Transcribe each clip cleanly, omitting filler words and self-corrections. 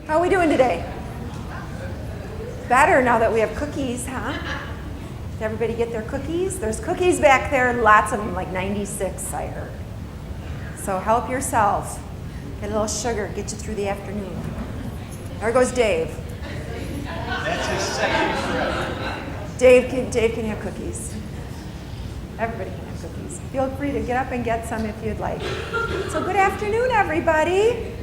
How are we doing today? Better now that we have cookies, huh? Did everybody get their cookies? There's cookies back there, lots of them, like 96, I heard. So help yourself. Get a little sugar, get you through the afternoon. There goes Dave. That's his second forever. Dave can have cookies. Everybody can have cookies. Feel free to get up and get some if you'd like. So good afternoon, everybody.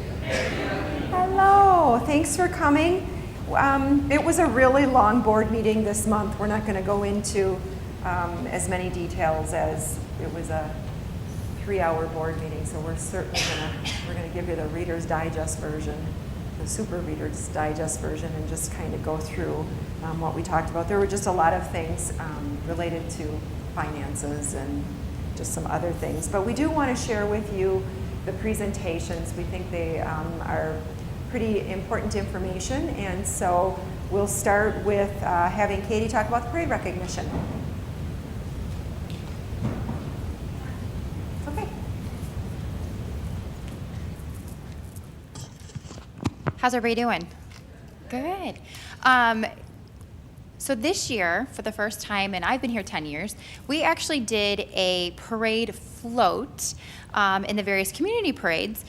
Hello, thanks for coming. It was a really long board meeting this month. We're not going to go into as many details as it was a 3-hour board meeting, so we're certainly going to give you the Reader's Digest version, the Super Reader's Digest version, and just kind of go through what we talked about. There were just a lot of things related to finances and just some other things, but we do want to share with you the presentations. We think they are pretty important information, and so we'll start with having Katie talk about the parade recognition. Okay. How's everybody doing? Good. So this year, for the first time, and I've been here 10 years, we actually did a parade float in the various community parades.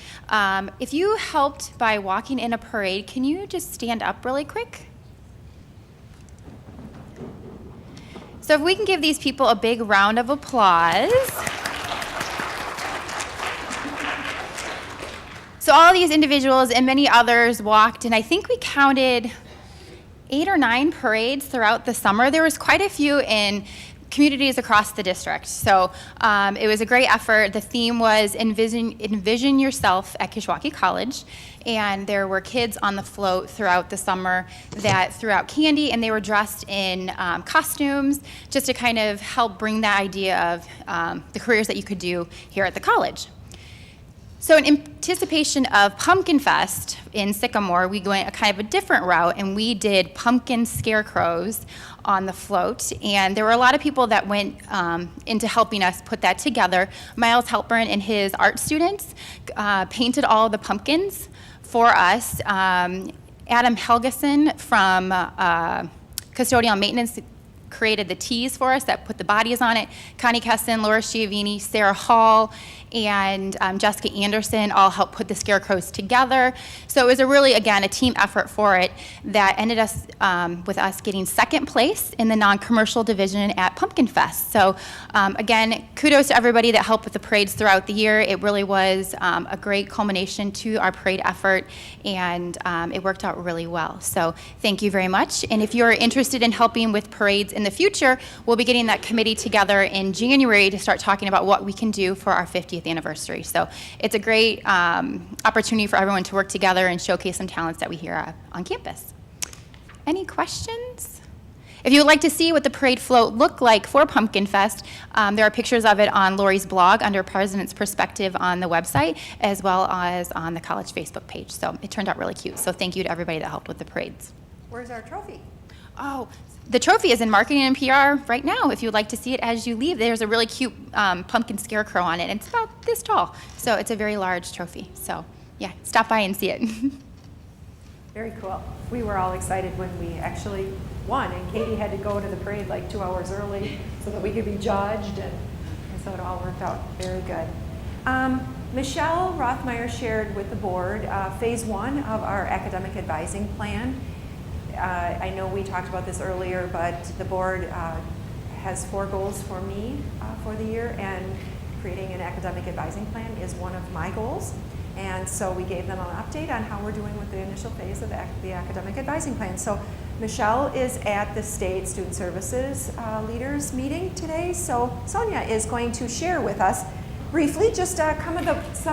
If you helped by walking in a parade, can you just stand up really quick? So if we can give these people a big round of applause. So all these individuals and many others walked, and I think we counted 8 or 9 parades throughout the summer. There was quite a few in communities across the district. So it was a great effort. The theme was envision yourself at Kishwaukee College. And there were kids on the float throughout the summer that threw out candy, and they were dressed in costumes just to kind of help bring that idea of the careers that you could do here at the college. So in anticipation of Pumpkin Fest in Sycamore, we went a kind of a different route, and we did pumpkin scarecrows on the float. And there were a lot of people that went into helping us put that together. Miles Halpern and his art students painted all the pumpkins for us. Adam Helgeson from Custodial Maintenance created the tees for us that put the bodies on it. Connie Kesson, Laura Schiavini, Sarah Hall, and Jessica Anderson all helped put the scarecrows together. So it was a really, again, a team effort for it that ended us with us getting second place in the non-commercial division at Pumpkin Fest. So again, kudos to everybody that helped with the parades throughout the year. It really was a great culmination to our parade effort, and it worked out really well. So thank you very much. And if you're interested in helping with parades in the future, we'll be getting that committee together in January to start talking about what we can do for our 50th anniversary. So it's a great opportunity for everyone to work together and showcase some talents that we hear on campus. Any questions? If you would like to see what the parade float looked like for Pumpkin Fest, there are pictures of it on Lori's blog under President's Perspective on the website, as well as on the college Facebook page. So it turned out really cute. So thank you to everybody that helped with the parades. Where's our trophy? Oh, the trophy is in marketing and PR right now. If you would like to see it as you leave, there's a really cute pumpkin scarecrow on it. And it's about this tall. So it's a very large trophy. So yeah, stop by and see it. Very cool. We were all excited when we actually won, and Katie had to go to the parade like 2 hours early so that we could be judged, and so it all worked out very good. Michelle Rothmeyer shared with the board phase 1 of our academic advising plan. I know we talked about this earlier, but the board has 4 goals for me for the year, and creating an academic advising plan is one of my goals. And so we gave them an update on how we're doing with the initial phase of the academic advising plan. So Michelle is at the State Student Services Leaders meeting today. So Sonia is going to share with us briefly just some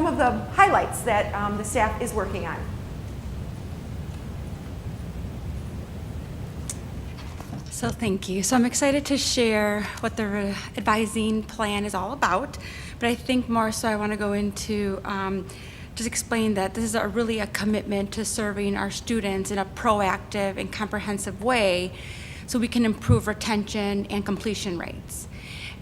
of the highlights that the staff is working on. So thank you. So I'm excited to share what the advising plan is all about, but I think more so I want to go into just explain that this is really a commitment to serving our students in a proactive and comprehensive way so we can improve retention and completion rates.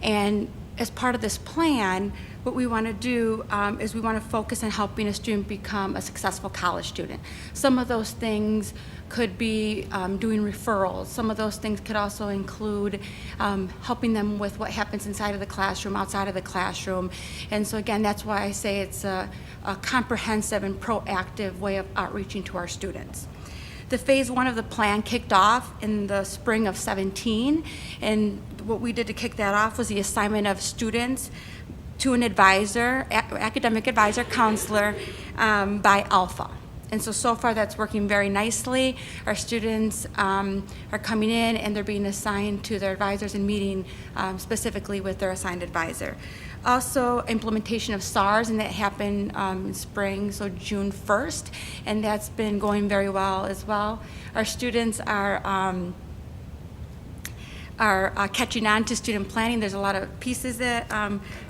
And as part of this plan, what we want to do is we want to focus on helping a student become a successful college student. Some of those things could be doing referrals. Some of those things could also include helping them with what happens inside of the classroom, outside of the classroom. And so again, that's why I say it's a comprehensive and proactive way of outreaching to our students. The phase 1 of the plan kicked off in the spring of 17, and what we did to kick that off was the assignment of students to an advisor, academic advisor, counselor by Alpha. And so far that's working very nicely. Our students are coming in and they're being assigned to their advisors and meeting specifically with their assigned advisor. Also, implementation of SARS, and that happened in spring, so June 1st, and that's been going very well as well. Our students are catching on to student planning. There's a lot of pieces that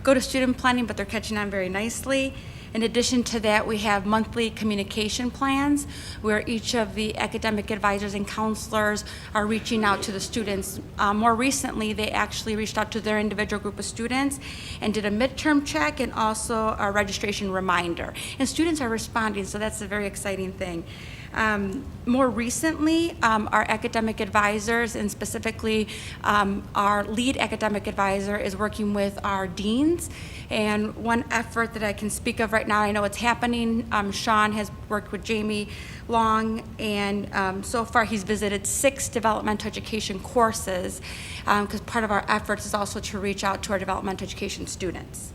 go to student planning, but they're catching on very nicely. In addition to that, we have monthly communication plans where each of the academic advisors and counselors are reaching out to the students. More recently, they actually reached out to their individual group of students and did a midterm check and also a registration reminder. And students are responding, so that's a very exciting thing. More recently, our academic advisors, and specifically our lead academic advisor, is working with our deans. And one effort that I can speak of right now, I know it's happening, Sean has worked with Jamie Long, and so far he's visited 6 developmental education courses, because part of our efforts is also to reach out to our developmental education students.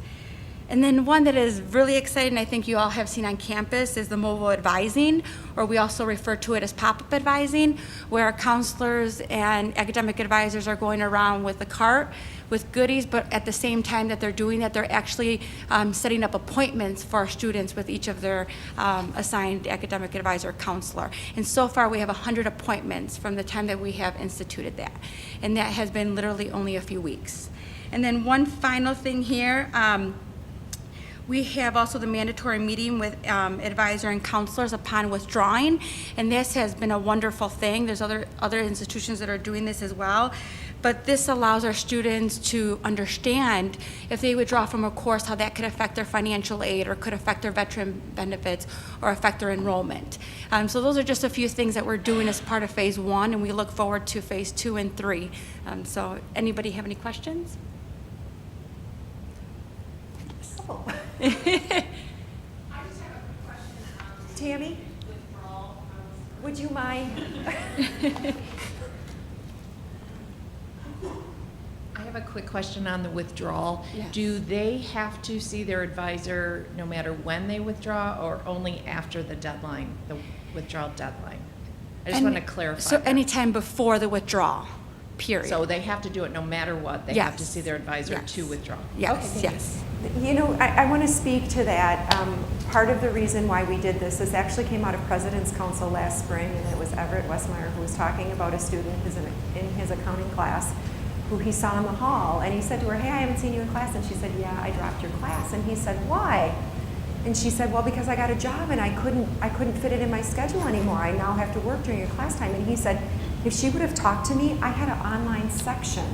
And then one that is really exciting, I think you all have seen on campus, is the mobile advising, or we also refer to it as pop-up advising, where our counselors and academic advisors are going around with a cart with goodies, but at the same time that they're doing that, they're actually setting up appointments for our students with each of their assigned academic advisor counselor. And so far we have 100 appointments from the time that we have instituted that. And that has been literally only a few weeks. And then one final thing here, we have also the mandatory meeting with advisor and counselors upon withdrawing, and this has been a wonderful thing. There's other institutions that are doing this as well, but this allows our students to understand if they withdraw from a course, how that could affect their financial aid or could affect their veteran benefits or affect their enrollment. So those are just a few things that we're doing as part of phase 1, and we look forward to phase 2 and 3. So anybody have any questions? Oh. I just have a question. Tammy, Withdrawal. would you mind? I have a quick question on the withdrawal. Yes. Do they have to see their advisor no matter when they withdraw, or only after the deadline, the withdrawal deadline? I just want to clarify. So that. anytime before the withdrawal, period. So they have to do it no matter what. They have to Yes. see their advisor Yes. to withdraw. Yes, Okay. yes. You know, I want to speak to that. Part of the reason why we did this actually came out of President's Council last spring, and it was Everett Westmeyer who was talking about a student in his accounting class who he saw in the hall, and he said to her, "Hey, I haven't seen you in class," and she said, "Yeah, I dropped your class," and he said, "Why?" And she said, "Well, because I got a job and I couldn't fit it in my schedule anymore. I now have to work during your class time." And he said, "If she would have talked to me, I had an online section.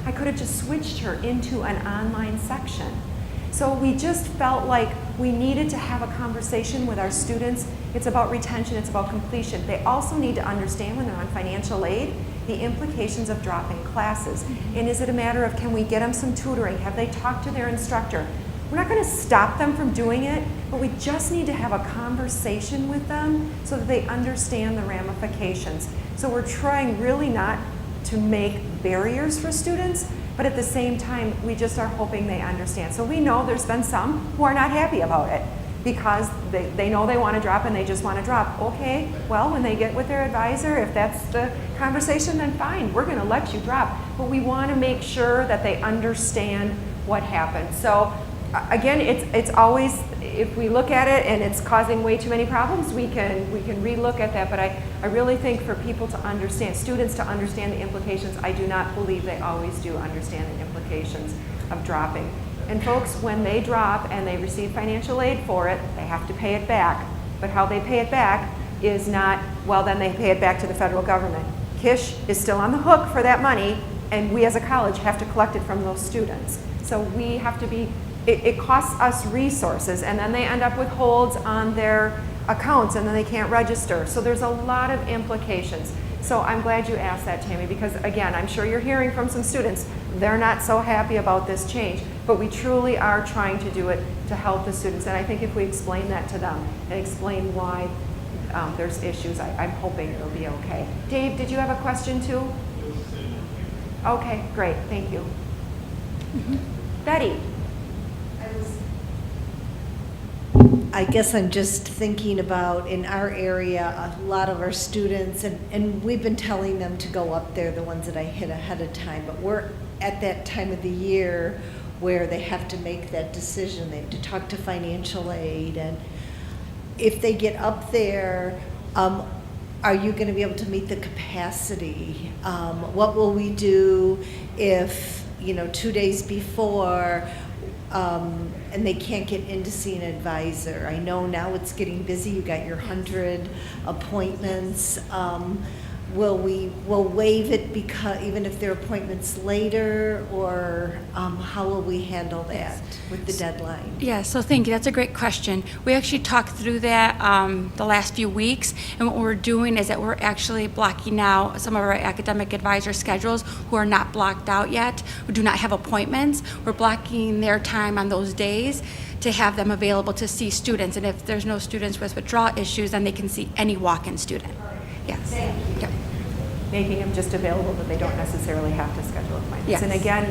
I could have just switched her into an online section." So we just felt like we needed to have a conversation with our students. It's about retention, it's about completion. They also need to understand when they're on financial aid, the implications of dropping classes. And is it a matter of, can we get them some tutoring? Have they talked to their instructor? We're not going to stop them from doing it, but we just need to have a conversation with them so that they understand the ramifications. So we're trying really not to make barriers for students, but at the same time, we just are hoping they understand. So we know there's been some who are not happy about it because they know they want to drop and they just want to drop. Okay, well, when they get with their advisor, if that's the conversation, then fine, we're going to let you drop. But we want to make sure that they understand what happened. So again, it's always, if we look at it and it's causing way too many problems, we can relook at that. But I really think for people to understand, students to understand the implications, I do not believe they always do understand the implications of dropping. And folks, when they drop and they receive financial aid for it, they have to pay it back. But how they pay it back is not, well, then they pay it back to the federal government. Kish is still on the hook for that money, and we as a college have to collect it from those students. So we have to be it costs us resources, and then they end up with holds on their accounts, and then they can't register. So there's a lot of implications. So I'm glad you asked that, Tammy, because again, I'm sure you're hearing from some students, they're not so happy about this change, but we truly are trying to do it to help the students. And I think if we explain that to them and explain why there's issues, I'm hoping it'll be okay. Dave, did you have a question too? Okay, great, thank you. Betty. I guess I'm just thinking about in our area, a lot of our students, and we've been telling them to go up there, the ones that I hit ahead of time, but we're at that time of the year where they have to make that decision. They have to talk to financial aid, and if they get up there, are you going to be able to meet the capacity? What will we do if, 2 days before, and they can't get in to see an advisor? I know now it's getting busy. You got your 100 appointments. We'll waive it because even if there are appointments later, or how will we handle that with the deadline? Yeah, so thank you. That's a great question. We actually talked through that the last few weeks, and what we're doing is that we're actually blocking out some of our academic advisor schedules who are not blocked out yet, who do not have appointments. We're blocking their time on those days to have them available to see students, and if there's no students with withdrawal issues, then they can see any walk-in student. Yes. Thank you. Yep. Making them just available, but they don't necessarily have to schedule appointments. Yes. And again,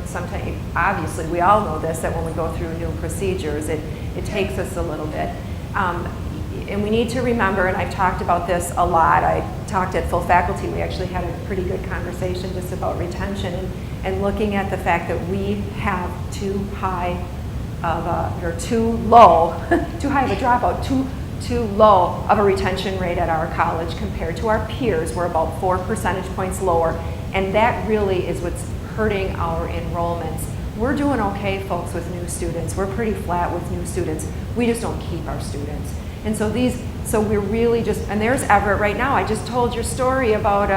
sometimes, obviously, we all know this, that when we go through new procedures, it takes us a little bit. And we need to remember, and I've talked about this a lot, I talked at full faculty, we actually had a pretty good conversation just about retention and looking at the fact that we have too high of too high of a dropout, too low of a retention rate at our college compared to our peers. We're about 4 percentage points lower, and that really is what's hurting our enrollments. We're doing okay, folks, with new students. We're pretty flat with new students. We just don't keep our students. And so we're really just, and there's Everett right now. I just told your story about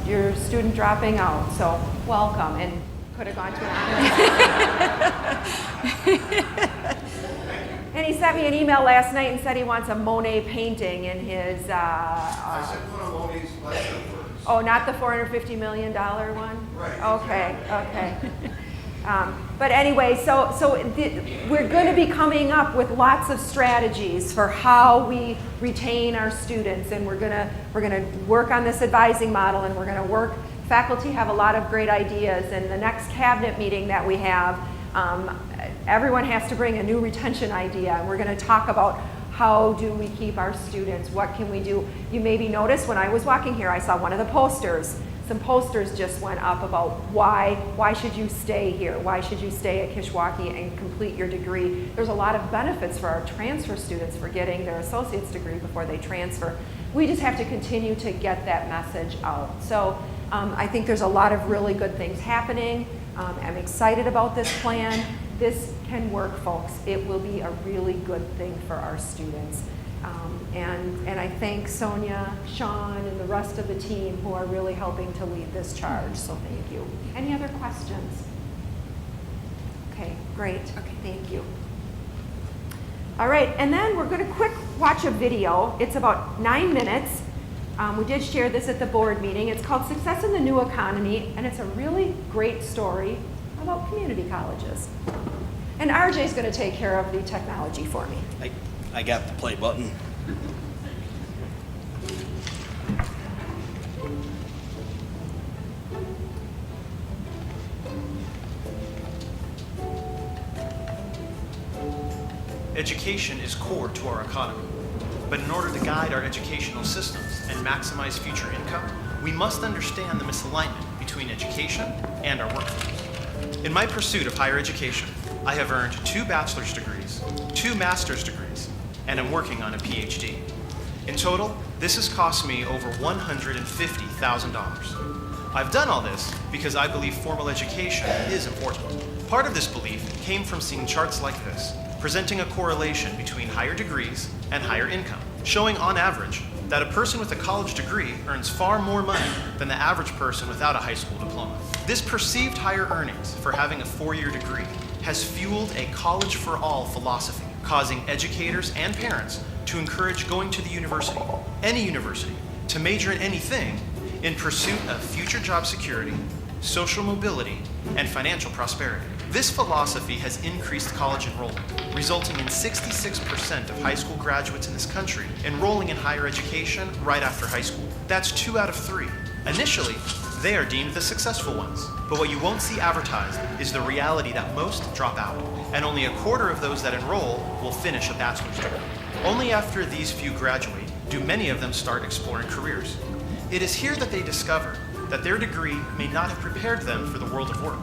your student dropping out, so welcome, and could have gone to an honor. And he sent me an email last night and said he wants a Monet painting in his. I said one of Monet's lecture first. Oh, not the $450 million one? Right. Okay. But anyway, we're going to be coming up with lots of strategies for how we retain our students, and we're going to work on this advising model, and we're going to work. Faculty have a lot of great ideas, and the next cabinet meeting that we have, everyone has to bring a new retention idea, and we're going to talk about how do we keep our students, what can we do. You maybe noticed when I was walking here, I saw one of the posters. Some posters just went up about why should you stay here? Why should you stay at Kishwaukee and complete your degree? There's a lot of benefits for our transfer students for getting their associate's degree before they transfer. We just have to continue to get that message out. So I think there's a lot of really good things happening. I'm excited about this plan. This can work, folks. It will be a really good thing for our students. And I thank Sonia, Sean, and the rest of the team who are really helping to lead this charge, so thank you. Any other questions? Okay, great. Okay, thank you. All right, and then we're going to quick watch a video. It's about 9 minutes. We did share this at the board meeting. It's called Success in the New Economy, and it's a really great story about community colleges. And RJ is going to take care of the technology for me. I got the play button. Education is core to our economy, but in order to guide our educational systems and maximize future income, we must understand the misalignment between education and our workforce. In my pursuit of higher education, I have earned 2 bachelor's degrees, 2 master's degrees, and am working on a PhD. In total, this has cost me over $150,000. I've done all this because I believe formal education is important. Part of this belief came from seeing charts like this, presenting a correlation between higher degrees and higher income, showing on average that a person with a college degree earns far more money than the average person without a high school diploma. This perceived higher earnings for having a 4-year degree has fueled a college-for-all philosophy, causing educators and parents to encourage going to the university, any university, to major in anything in pursuit of future job security, social mobility, and financial prosperity. This philosophy has increased college enrollment, resulting in 66% of high school graduates in this country enrolling in higher education right after high school. That's 2 out of 3. Initially, they are deemed the successful ones. But what you won't see advertised is the reality that most drop out, and only a quarter of those that enroll will finish a bachelor's degree. Only after these few graduate do many of them start exploring careers. It is here that they discover that their degree may not have prepared them for the world of work.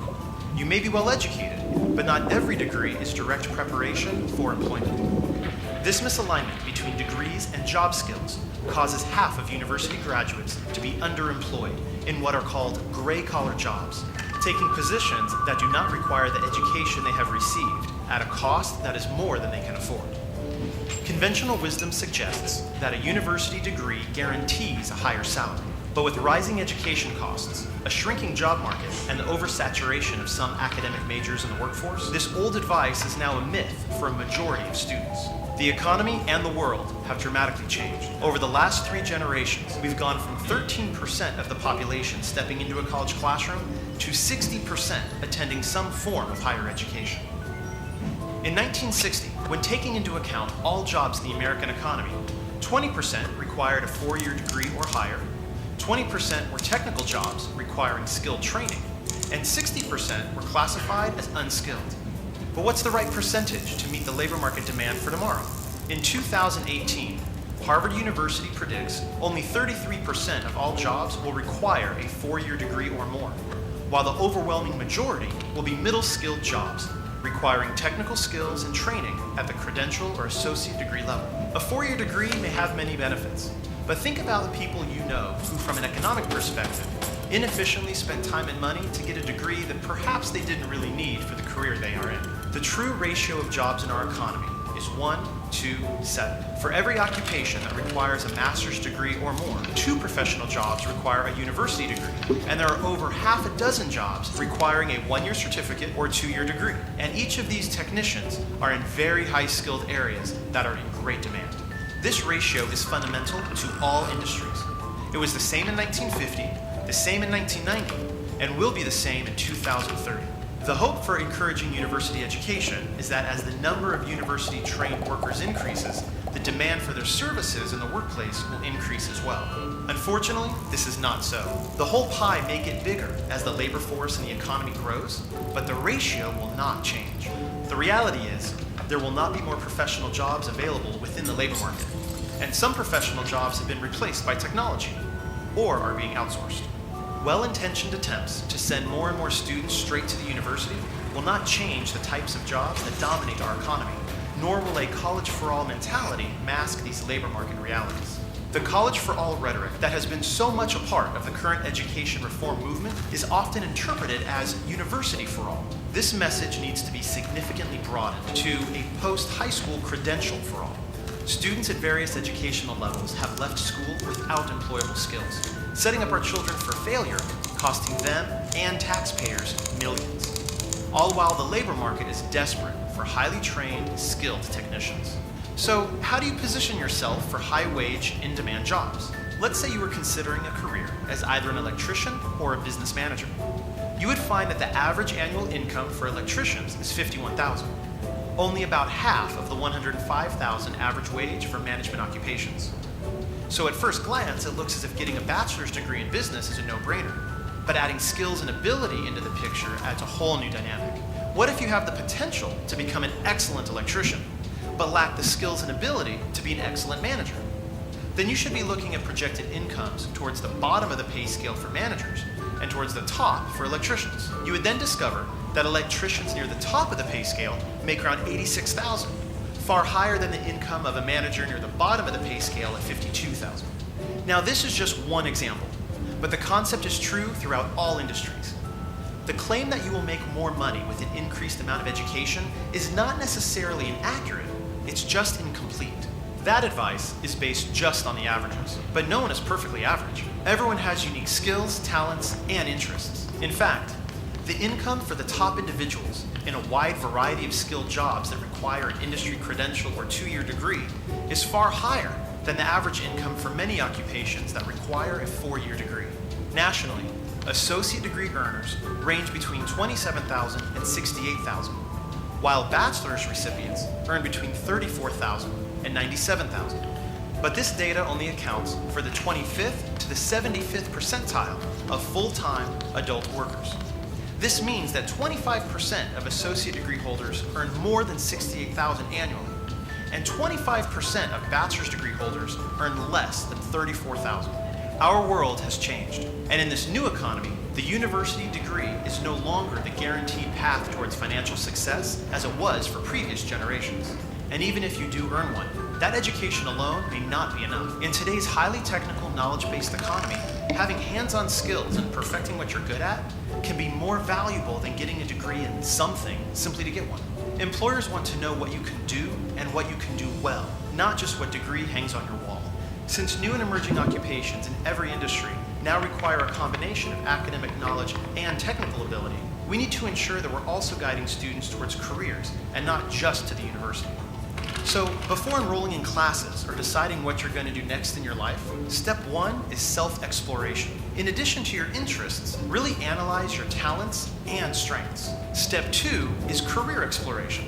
You may be well educated, but not every degree is direct preparation for employment. This misalignment between degrees and job skills causes half of university graduates to be underemployed in what are called gray-collar jobs, taking positions that do not require the education they have received at a cost that is more than they can afford. Conventional wisdom suggests that a university degree guarantees a higher salary. But with rising education costs, a shrinking job market, and the oversaturation of some academic majors in the workforce, this old advice is now a myth for a majority of students. The economy and the world have dramatically changed. Over the last 3 generations, we've gone from 13% of the population stepping into a college classroom to 60% attending some form of higher education. In 1960, when taking into account all jobs in the American economy, 20% required a 4-year degree or higher, 20% were technical jobs requiring skilled training, and 60% were classified as unskilled. But what's the right percentage to meet the labor market demand for tomorrow? In 2018, Harvard University predicts only 33% of all jobs will require a 4-year degree or more, while the overwhelming majority will be middle-skilled jobs, requiring technical skills and training at the credential or associate degree level. A 4-year degree may have many benefits, but think about the people you know who, from an economic perspective, inefficiently spent time and money to get a degree that perhaps they didn't really need for the career they are in. The true ratio of jobs in our economy is 1 to 7. For every occupation that requires a master's degree or more, 2 professional jobs require a university degree, and there are over half a dozen jobs requiring a 1-year certificate or 2-year degree. And each of these technicians are in very high-skilled areas that are in great demand. This ratio is fundamental to all industries. It was the same in 1950, the same in 1990, and will be the same in 2030. The hope for encouraging university education is that as the number of university-trained workers increases, the demand for their services in the workplace will increase as well. Unfortunately, this is not so. The whole pie may get bigger as the labor force and the economy grows, but the ratio will not change. The reality is, there will not be more professional jobs available within the labor market, and some professional jobs have been replaced by technology or are being outsourced. Well-intentioned attempts to send more and more students straight to the university will not change the types of jobs that dominate our economy, nor will a college-for-all mentality mask these labor market realities. The college-for-all rhetoric that has been so much a part of the current education reform movement is often interpreted as university-for-all. This message needs to be significantly broadened to a post-high school credential for all. Students at various educational levels have left school without employable skills, setting up our children for failure, costing them and taxpayers millions. All while the labor market is desperate for highly trained, skilled technicians. So how do you position yourself for high-wage, in-demand jobs? Let's say you were considering a career as either an electrician or a business manager. You would find that the average annual income for electricians is $51,000, only about half of the $105,000 average wage for management occupations. So at first glance, it looks as if getting a bachelor's degree in business is a no-brainer, but adding skills and ability into the picture adds a whole new dynamic. What if you have the potential to become an excellent electrician, but lack the skills and ability to be an excellent manager? Then you should be looking at projected incomes towards the bottom of the pay scale for managers and towards the top for electricians. You would then discover that electricians near the top of the pay scale make around $86,000, far higher than the income of a manager near the bottom of the pay scale at $52,000. Now this is just one example, but the concept is true throughout all industries. The claim that you will make more money with an increased amount of education is not necessarily inaccurate, it's just incomplete. That advice is based just on the averages, but no one is perfectly average. Everyone has unique skills, talents, and interests. In fact, The income for the top individuals in a wide variety of skilled jobs that require an industry credential or 2-year degree is far higher than the average income for many occupations that require a 4-year degree. Nationally, associate degree earners range between $27,000 and $68,000, while bachelor's recipients earn between $34,000 and $97,000. But this data only accounts for the 25th to the 75th percentile of full-time adult workers. This means that 25% of associate degree holders earn more than $68,000 annually, and 25% of bachelor's degree holders earn less than $34,000. Our world has changed, and in this new economy, the university degree is no longer the guaranteed path towards financial success as it was for previous generations. And even if you do earn one, that education alone may not be enough. In today's highly technical, knowledge-based economy, having hands-on skills and perfecting what you're good at can be more valuable than getting a degree in something simply to get one. Employers want to know what you can do and what you can do well, not just what degree hangs on your wall. Since new and emerging occupations in every industry now require a combination of academic knowledge and technical ability, we need to ensure that we're also guiding students towards careers and not just to the university. So before enrolling in classes or deciding what you're going to do next in your life, step 1 is self-exploration. In addition to your interests, really analyze your talents and strengths. Step 2 is career exploration.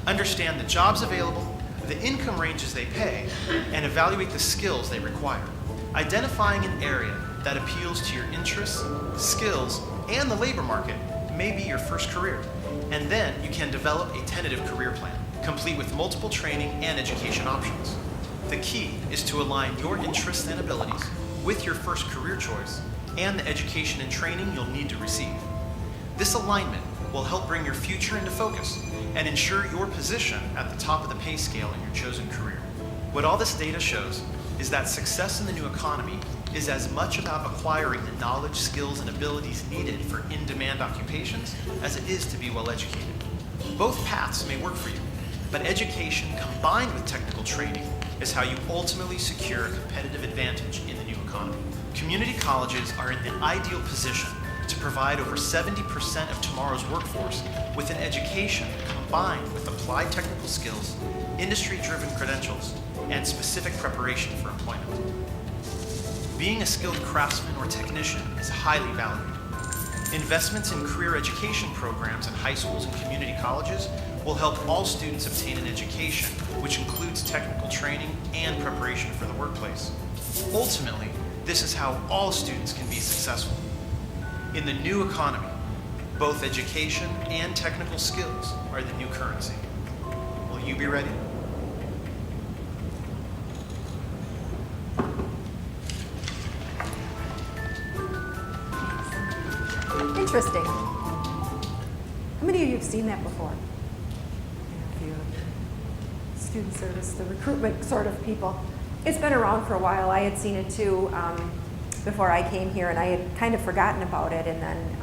Understand the jobs available, the income ranges they pay, and evaluate the skills they require. Identifying an area that appeals to your interests, skills, and the labor market may be your first career. And then you can develop a tentative career plan, complete with multiple training and education options. The key is to align your interests and abilities with your first career choice and the education and training you'll need to receive. This alignment will help bring your future into focus and ensure your position at the top of the pay scale in your chosen career. What all this data shows is that success in the new economy is as much about acquiring the knowledge, skills, and abilities needed for in-demand occupations as it is to be well educated. Both paths may work for you, but education combined with technical training is how you ultimately secure a competitive advantage in the new economy. Community colleges are in the ideal position to provide over 70% of tomorrow's workforce with an education combined with applied technical skills, industry-driven credentials, and specific preparation for employment. Being a skilled craftsman or technician is highly valued. Investments in career education programs in high schools and community colleges will help all students obtain an education which includes technical training and preparation for the workplace. Ultimately, this is how all students can be successful. In the new economy, both education and technical skills are the new currency. Will you be ready? Interesting. How many of you have seen that before? A few. Student service, the recruitment sort of people. It's been around for a while. I had seen it too before I came here, and I had kind of forgotten about it. And then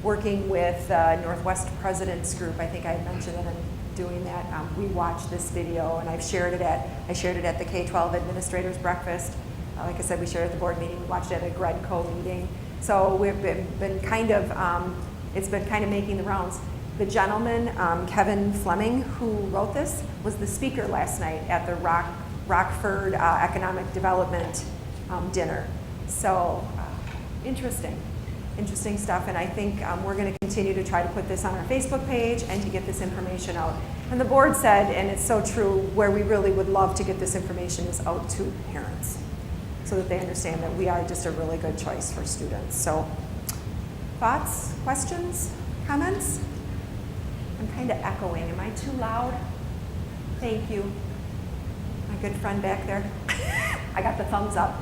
working with Northwest Presidents Group, I think I had mentioned it, and doing that, we watched this video, and I shared it at the K-12 Administrators Breakfast. Like I said, we shared it at the board meeting. We watched it at a GREDCO meeting. So we've been kind of, it's been kind of making the rounds. The gentleman, Kevin Fleming, who wrote this, was the speaker last night at the Rockford Economic Development dinner. So interesting stuff. And I think we're going to continue to try to put this on our Facebook page and to get this information out. And the board said, and it's so true, where we really would love to get this information is out to parents, so that they understand that we are just a really good choice for students. So, thoughts, questions, comments? I'm kind of echoing. Am I too loud? Thank you. My good friend back there. I got the thumbs up.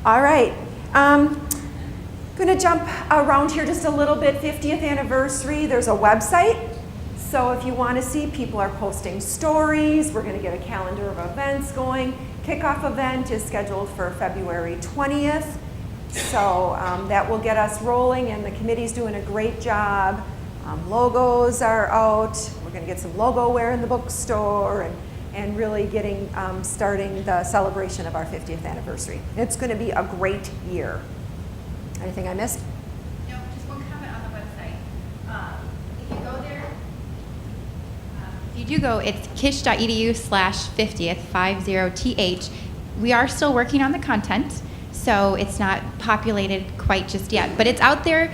All right. Going to jump around here just a little bit. 50th anniversary. There's a website. So if you want to see, people are posting stories. We're going to get a calendar of events going. Kickoff event is scheduled for February 20th. So that will get us rolling, and the committee's doing a great job. Logos are out. We're going to get some logo wear in the bookstore and really getting starting the celebration of our 50th anniversary. It's going to be a great year. Anything I missed? No, just one comment on If you do go, it's kish.edu/50th, 50th. We are still working on the content, so it's not populated quite just yet, but it's out there.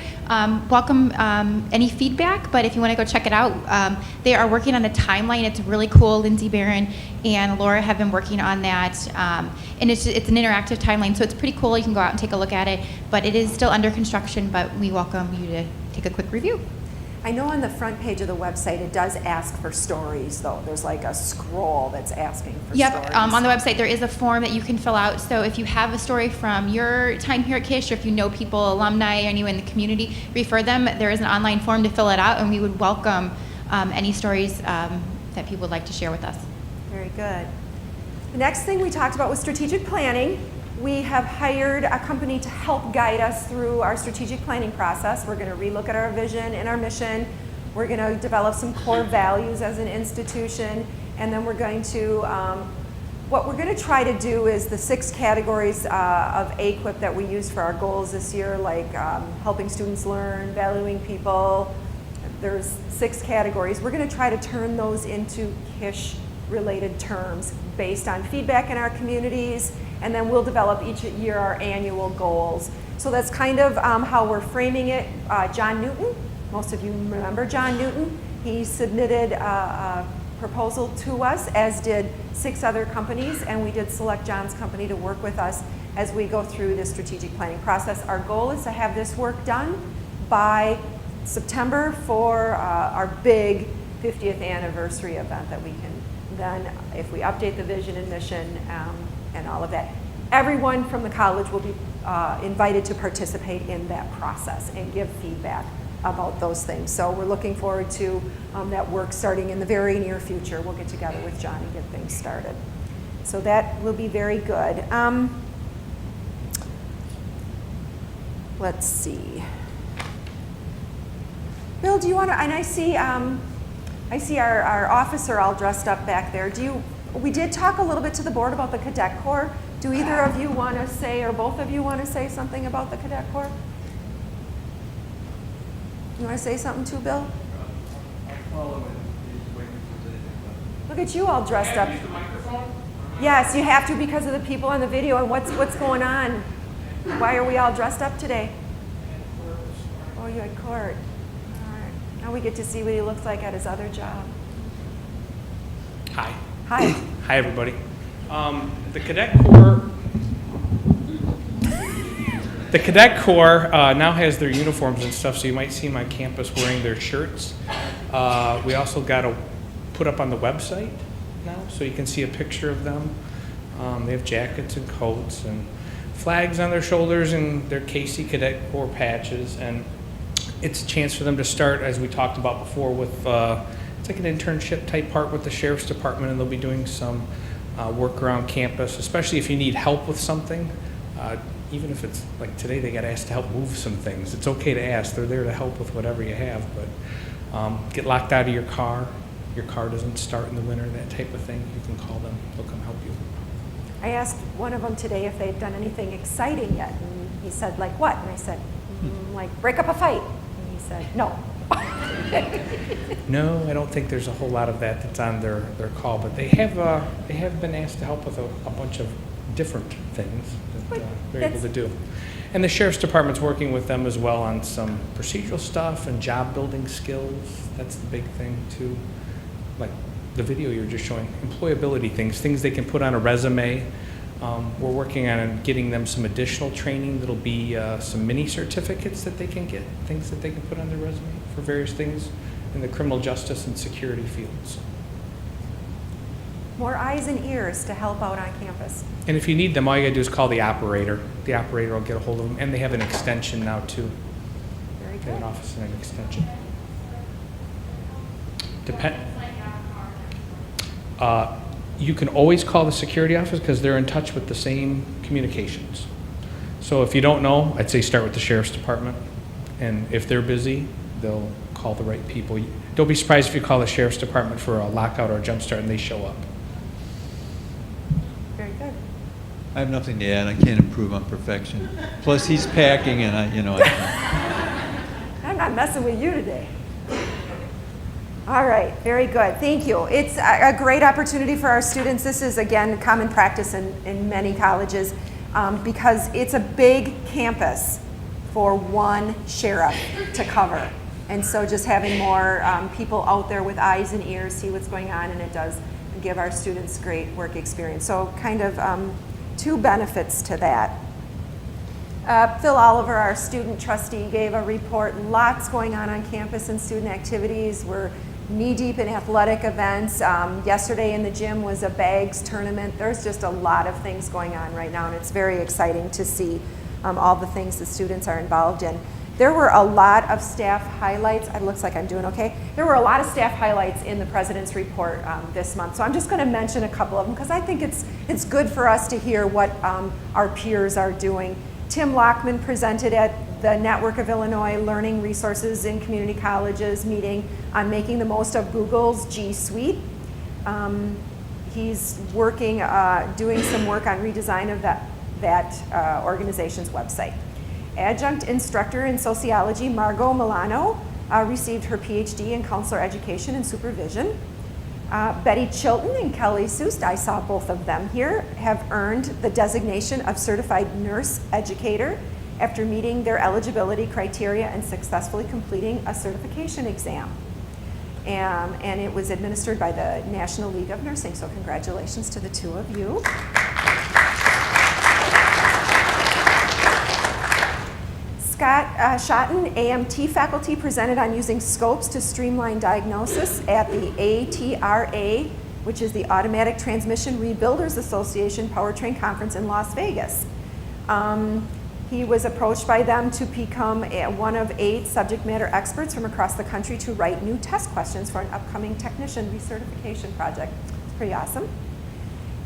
Welcome any feedback, but if you want to go check it out, they are working on a timeline. It's really cool. Lindsay Barron and Laura have been working on that, and it's an interactive timeline, so it's pretty cool. You can go out and take a look at it, but it is still under construction, but we welcome you to take a quick review. I know on the front page of the website, it does ask for stories, though. There's like a scroll that's asking for Yep, stories. on the website there is a form that you can fill out. So if you have a story from your time here at Kish, or if you know people, alumni, or anyone in the community, refer them. There is an online form to fill it out, and we would welcome any stories that people would like to share with us. Very good. The next thing we talked about was strategic planning. We have hired a company to help guide us through our strategic planning process. We're going to relook at our vision and our mission. We're going to develop some core values as an institution, and then we're going to, what we're going to try to do is the 6 categories of AQUIP that we use for our goals this year, like helping students learn, valuing people. There's 6 categories. We're going to try to turn those into KISH-related terms based on feedback in our communities, and then we'll develop each year our annual goals. So that's kind of how we're framing it. John Newton, most of you remember John Newton. He submitted a proposal to us, as did 6 other companies, and we did select John's company to work with us as we go through the strategic planning process. Our goal is to have this work done by September for our big 50th anniversary event that we can then, if we update the vision and mission and all of that, everyone from the college will be invited to participate in that process and give feedback about those things. So we're looking forward to that work starting in the very near future. We'll get together with John and get things started. So that will be very good. Let's see. Bill, do you want to, and I see our officer all dressed up back there. We did talk a little bit to the board about the Cadet Corps. Do either of you want to say, or both of you want to say something about the Cadet Corps? You want to say something too, Bill? Look at you all dressed up. Yes, you have to because of the people on the video and what's going on. Why are we all dressed up today? Oh, you're at court. All right. Now we get to see what he looks like at his other job. Hi. Hi. Hi, everybody. The Cadet Corps now has their uniforms and stuff, so you might see them on campus wearing their shirts. We also got to put up on the website now, so you can see a picture of them. They have jackets and coats and flags on their shoulders and their KC Cadet Corps patches, and it's a chance for them to start, as we talked about before, with it's like an internship type part with the Sheriff's Department, and they'll be doing some work around campus, especially if you need help with something. Even if it's like today, they got asked to help move some things. It's okay to ask. They're there to help with whatever you have, but get locked out of your car doesn't start in the winter, that type of thing, you can call them. They'll come help you. I asked one of them today if they'd done anything exciting yet, and he said, like what? And I said, like break up a fight. And he said, no. No, I don't think there's a whole lot of that that's on their call, but they have been asked to help with a bunch of different things that they're able to do. And the Sheriff's Department's working with them as well on some procedural stuff and job building skills. That's the big thing too. Like the video you were just showing, employability things they can put on a resume. We're working on getting them some additional training that'll be some mini certificates that they can get, things that they can put on their resume for various things in the criminal justice and security fields. More eyes and ears to help out on campus. And if you need them, all you gotta do is call the operator. The operator will get a hold of them, and they have an extension now too. Very They have an good. office and an extension. You can always call the security office because they're in touch with the same communications. So if you don't know, I'd say start with the Sheriff's Department. And if they're busy, they'll call the right people. Don't be surprised if you call the Sheriff's Department for a lockout or a jump start and they show up. Very good. I have nothing to add. I can't improve on perfection. Plus, he's packing, and I can't. I'm not messing with you today. All right, very good. Thank you. It's a great opportunity for our students. This is, again, common practice in many colleges because it's a big campus for one sheriff to cover. And so just having more people out there with eyes and ears see what's going on, and it does give our students great work experience. So kind of two benefits to that. Phil Oliver, our student trustee, gave a report. Lots going on campus and student activities. We're knee-deep in athletic events. Yesterday in the gym was a bags tournament. There's just a lot of things going on right now, and it's very exciting to see all the things the students are involved in. There were a lot of staff highlights. It looks like I'm doing okay. There were a lot of staff highlights in the President's Report this month, so I'm just going to mention a couple of them because I think it's good for us to hear what our peers are doing. Tim Lockman presented at the Network of Illinois Learning Resources in Community Colleges meeting on making the most of Google's G Suite. He's working, doing some work on redesign of that organization's website. Adjunct instructor in sociology Margot Milano received her PhD in counselor education and supervision. Betty Chilton and Kelly Sust, I saw both of them here, have earned the designation of certified nurse educator after meeting their eligibility criteria and successfully completing a certification exam. And it was administered by the National League of Nursing, so congratulations to the two of you. Scott Schotten, AMT faculty, presented on using scopes to streamline diagnosis at the ATRA, which is the Automatic Transmission Rebuilders Association Powertrain Conference in Las Vegas. He was approached by them to become one of 8 subject matter experts from across the country to write new test questions for an upcoming technician recertification project. It's pretty awesome.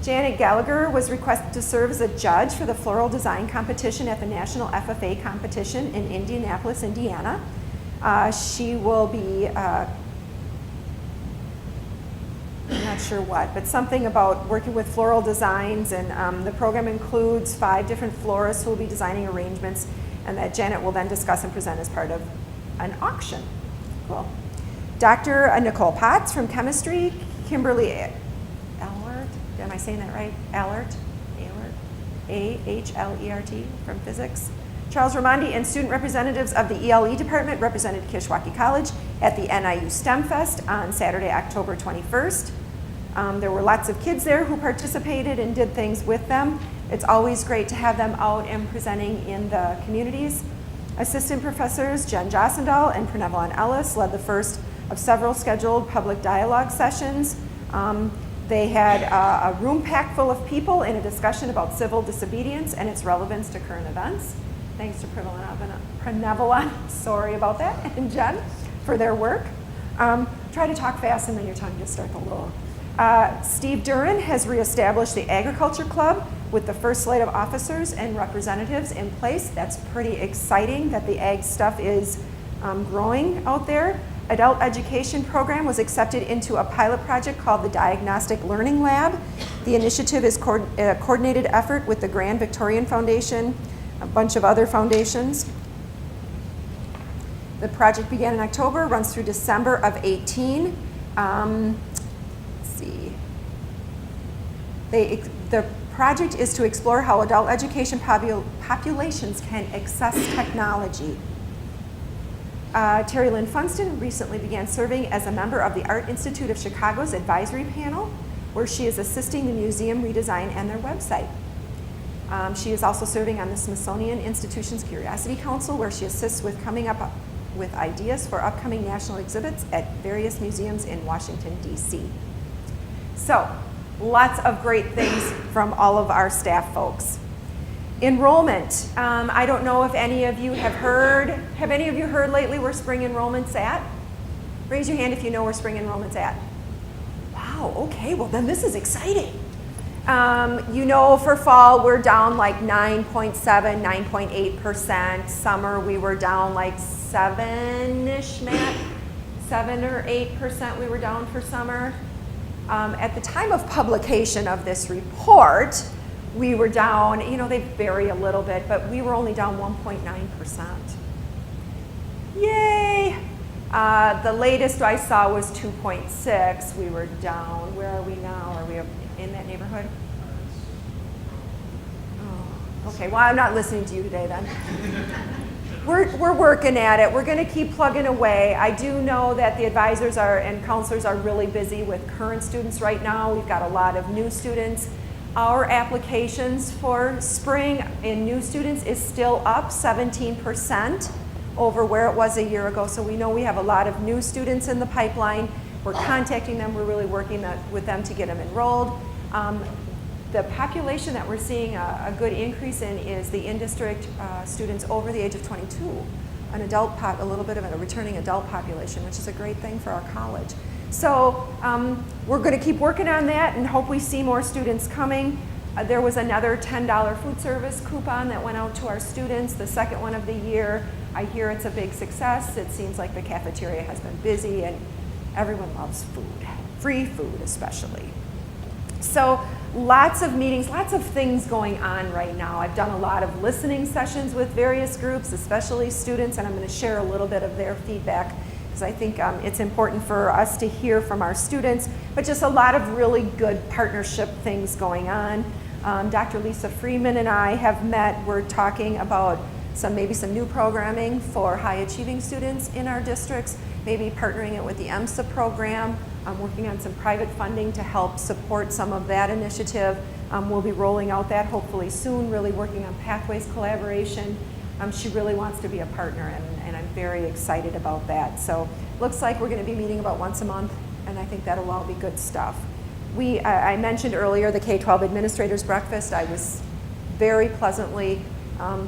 Janet Gallagher was requested to serve as a judge for the floral design competition at the National FFA competition in Indianapolis, Indiana. She will be, I'm not sure what, but something about working with floral designs, and the program includes 5 different florists who will be designing arrangements, and that Janet will then discuss and present as part of an auction. Cool. Dr. Nicole Potts from chemistry, Kimberly Allert, am I saying that right? Allert, A-H-L-E-R-T from physics. Charles Ramondi and student representatives of the ELE department represented Kishwaukee College at the NIU STEM Fest on Saturday, October 21st. There were lots of kids there who participated and did things with them. It's always great to have them out and presenting in the communities. Assistant professors Jen Jossendahl and Pranevalan Ellis led the first of several scheduled public dialogue sessions. They had a room packed full of people in a discussion about civil disobedience and its relevance to current events. Thanks to Pranevalan, sorry about that, and Jen for their work. Try to talk fast and then your tongue just starts a little. Steve Duran has reestablished the Agriculture Club with the first slate of officers and representatives in place. That's pretty exciting that the ag stuff is growing out there. Adult education program was accepted into a pilot project called the Diagnostic Learning Lab. The initiative is a coordinated effort with the Grand Victorian Foundation, a bunch of other foundations. The project began in October, runs through December of 18. Let's see. The project is to explore how adult education populations can access technology. Terry Lynn Funston recently began serving as a member of the Art Institute of Chicago's advisory panel, where she is assisting the museum redesign and their website. She is also serving on the Smithsonian Institution's Curiosity Council, where she assists with coming up with ideas for upcoming national exhibits at various museums in Washington, D.C. So, lots of great things from all of our staff folks. Enrollment. I don't know if any of you have heard. Have any of you heard lately where spring enrollment's at? Raise your hand if you know where spring enrollment's at. Wow, okay, well then this is exciting. You know, for fall we're down like 9.7, 9.8%. Summer we were down like 7-ish, Matt? 7 or 8% we were down for summer. At the time of publication of this report, we were down, you know, they vary a little bit, but we were only down 1.9%. Yay! The latest I saw was 2.6. We were down. Where are we now? Are we in that neighborhood? Oh, okay, well, I'm not listening to you today then. We're working at it. We're going to keep plugging away. I do know that the advisors and counselors are really busy with current students right now. We've got a lot of new students. Our applications for spring in new students is still up 17% over where it was a year ago. So we know we have a lot of new students in the pipeline. We're contacting them. We're really working with them to get them enrolled. The population that we're seeing a good increase in is the in-district students over the age of 22, a little bit of a returning adult population, which is a great thing for our college. So we're going to keep working on that and hope we see more students coming. There was another $10 food service coupon that went out to our students, the second one of the year. I hear it's a big success. It seems like the cafeteria has been busy and everyone loves food, free food especially. So lots of meetings, lots of things going on right now. I've done a lot of listening sessions with various groups, especially students, and I'm going to share a little bit of their feedback because I think it's important for us to hear from our students, but just a lot of really good partnership things going on. Dr. Lisa Freeman and I have met. We're talking about maybe some new programming for high achieving students in our districts, maybe partnering it with the EMSA program. I'm working on some private funding to help support some of that initiative. We'll be rolling out that hopefully soon, really working on Pathways collaboration. She really wants to be a partner, and I'm very excited about that. So looks like we're going to be meeting about once a month, and I think that'll all be good stuff. I mentioned earlier the K-12 Administrators Breakfast. I was very pleasantly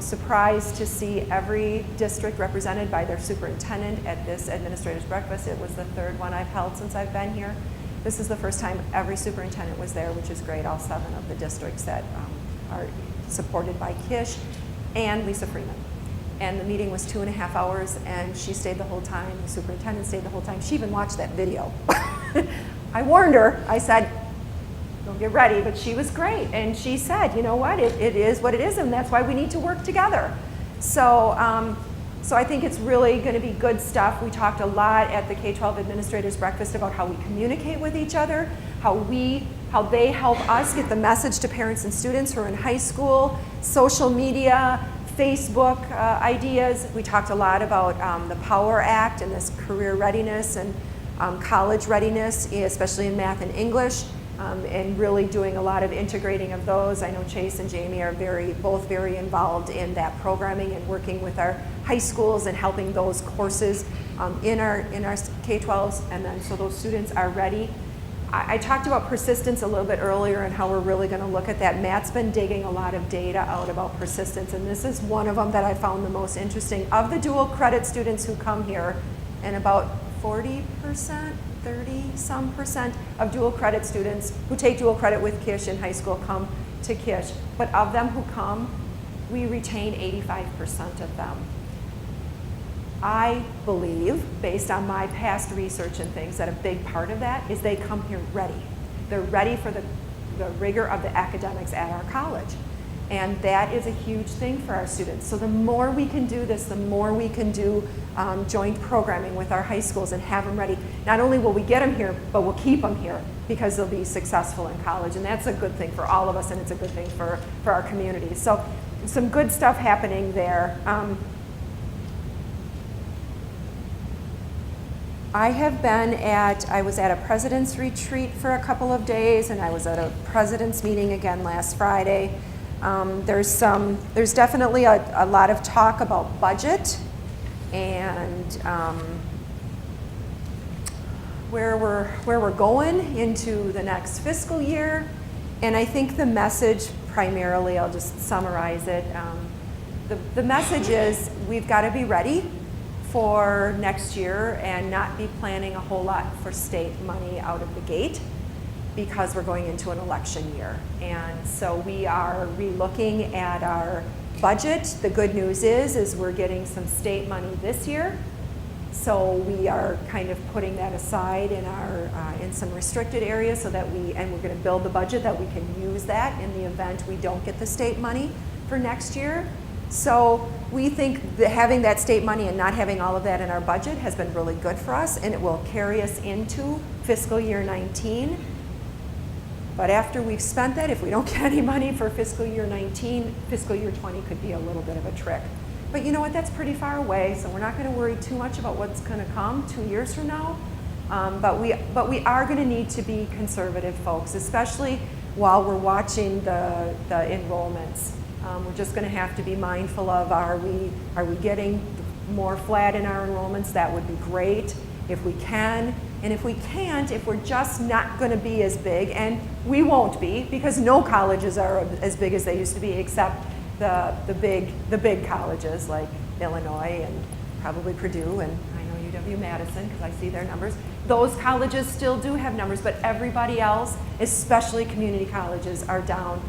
surprised to see every district represented by their superintendent at this Administrators Breakfast. It was the third one I've held since I've been here. This is the first time every superintendent was there, which is great, all 7 of the districts that are supported by Kish and Lisa Freeman. And the meeting was 2.5 hours, and she stayed the whole time. The superintendent stayed the whole time. She even watched that video. I warned her. I said, don't get ready, but she was great. And she said, you know what, it is what it is, and that's why we need to work together. So I think it's really going to be good stuff. We talked a lot at the K-12 Administrators Breakfast about how we communicate with each other, how they help us get the message to parents and students who are in high school, social media, Facebook ideas. We talked a lot about the POWER Act and this career readiness and college readiness, especially in math and English. And really doing a lot of integrating of those. I know Chase and Jamie are both very involved in that programming and working with our high schools and helping those courses in our K-12s, and then so those students are ready. I talked about persistence a little bit earlier and how we're really going to look at that. Matt's been digging a lot of data out about persistence, and this is one of them that I found the most interesting. Of the dual credit students who come here, and about 40%, 30-some% of dual credit students who take dual credit with Kish in high school come to Kish. But of them who come, we retain 85% of them. I believe, based on my past research and things, that a big part of that is they come here ready. They're ready for the rigor of the academics at our college. And that is a huge thing for our students. So the more we can do this, the more we can do joint programming with our high schools and have them ready. Not only will we get them here, but we'll keep them here because they'll be successful in college. And that's a good thing for all of us, and it's a good thing for our communities. So some good stuff happening there. I was at a president's retreat for a couple of days, and I was at a president's meeting again last Friday. There's definitely a lot of talk about budget and where we're going into the next fiscal year. And I think the message primarily, I'll just summarize it. The message is we've got to be ready for next year and not be planning a whole lot for state money out of the gate, because we're going into an election year. And so we are relooking at our budget. The good news is we're getting some state money this year. So we are kind of putting that aside in some restricted areas so that we're going to build the budget that we can use that in the event we don't get the state money for next year. So we think that having that state money and not having all of that in our budget has been really good for us, and it will carry us into fiscal year 19. But after we've spent that, if we don't get any money for fiscal year 19, fiscal year 20 could be a little bit of a trick. But you know what, that's pretty far away, so we're not gonna worry too much about what's gonna come 2 years from now. But we are gonna need to be conservative, folks, especially while we're watching the enrollments. We're just gonna have to be mindful of, are we getting more flat in our enrollments? That would be great if we can. And if we can't, if we're just not gonna be as big, and we won't be, because no colleges are as big as they used to be, except the big colleges like Illinois and probably Purdue, and I know UW-Madison because I see their numbers. Those colleges still do have numbers, but everybody else, especially community colleges, are down.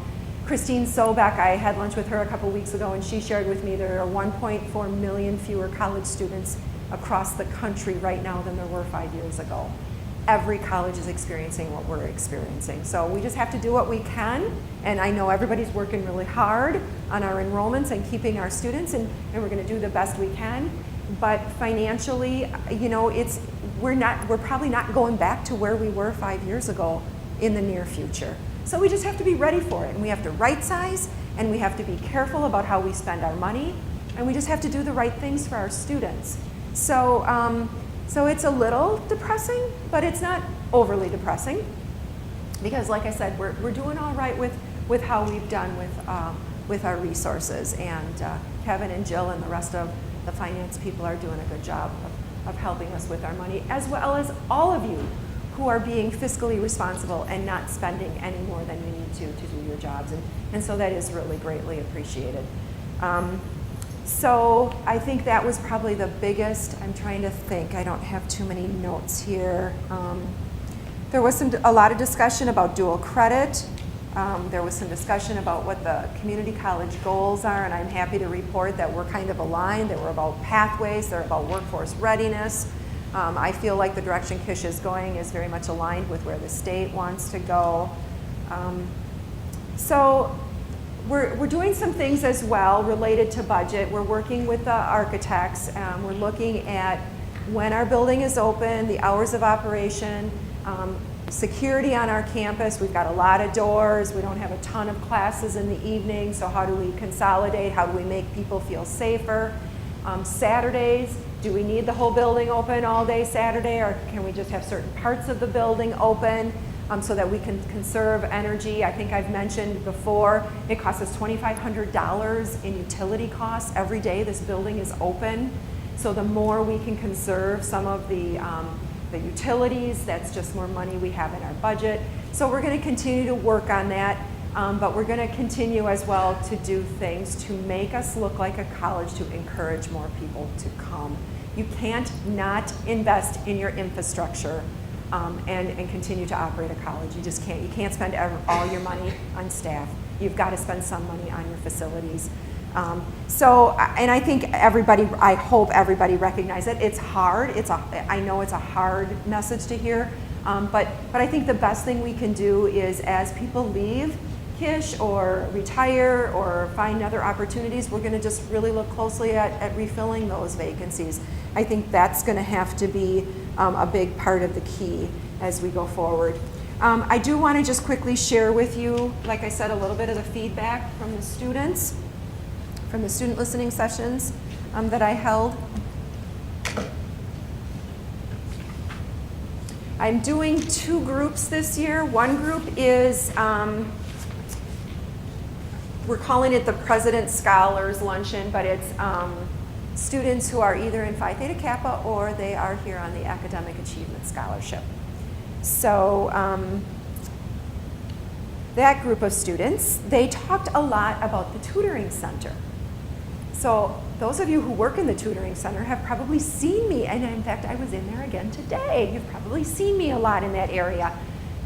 Christine Sobek, I had lunch with her a couple weeks ago, and she shared with me there are 1.4 million fewer college students across the country right now than there were 5 years ago. Every college is experiencing what we're experiencing. So we just have to do what we can, and I know everybody's working really hard on our enrollments and keeping our students, and we're gonna do the best we can. But financially, you know, we're probably not going back to where we were 5 years ago in the near future. So we just have to be ready for it, and we have to right size, and we have to be careful about how we spend our money, and we just have to do the right things for our students. So it's a little depressing, but it's not overly depressing, because like I said, we're doing all right with how we've done with our resources, and Kevin and Jill and the rest of the finance people are doing a good job of helping us with our money, as well as all of you who are being fiscally responsible and not spending any more than you need to do your jobs, and so that is really greatly appreciated. So I think that was probably the biggest. I'm trying to think. I don't have too many notes here. There was a lot of discussion about dual credit. There was some discussion about what the community college goals are, and I'm happy to report that we're kind of aligned. They were about pathways. They're about workforce readiness. I feel like the direction Kish is going is very much aligned with where the state wants to go. So we're doing some things as well related to budget. We're working with the architects. We're looking at when our building is open, the hours of operation, security on our campus. We've got a lot of doors. We don't have a ton of classes in the evening, so how do we consolidate? How do we make people feel safer? Saturdays, do we need the whole building open all day Saturday, or can we just have certain parts of the building open so that we can conserve energy? I think I've mentioned before, it costs us $2,500 in utility costs every day this building is open. So the more we can conserve some of the utilities, that's just more money we have in our budget. So we're going to continue to work on that, but we're going to continue as well to do things to make us look like a college, to encourage more people to come. You can't not invest in your infrastructure and continue to operate a college. You just can't. You can't spend all your money on staff. You've got to spend some money on your facilities. And I think I hope everybody recognizes it. It's hard. I know it's a hard message to hear, but I think the best thing we can do is, as people leave Kish or retire or find other opportunities, we're going to just really look closely at refilling those vacancies. I think that's going to have to be a big part of the key as we go forward. I do want to just quickly share with you, like I said, a little bit of the feedback from the students, from the student listening sessions that I held. I'm doing 2 groups this year. One group is, we're calling it the President Scholars Luncheon, but it's students who are either in Phi Theta Kappa or they are here on the Academic Achievement Scholarship. So that group of students, they talked a lot about the tutoring center. So those of you who work in the tutoring center have probably seen me, and in fact I was in there again today. You've probably seen me a lot in that area,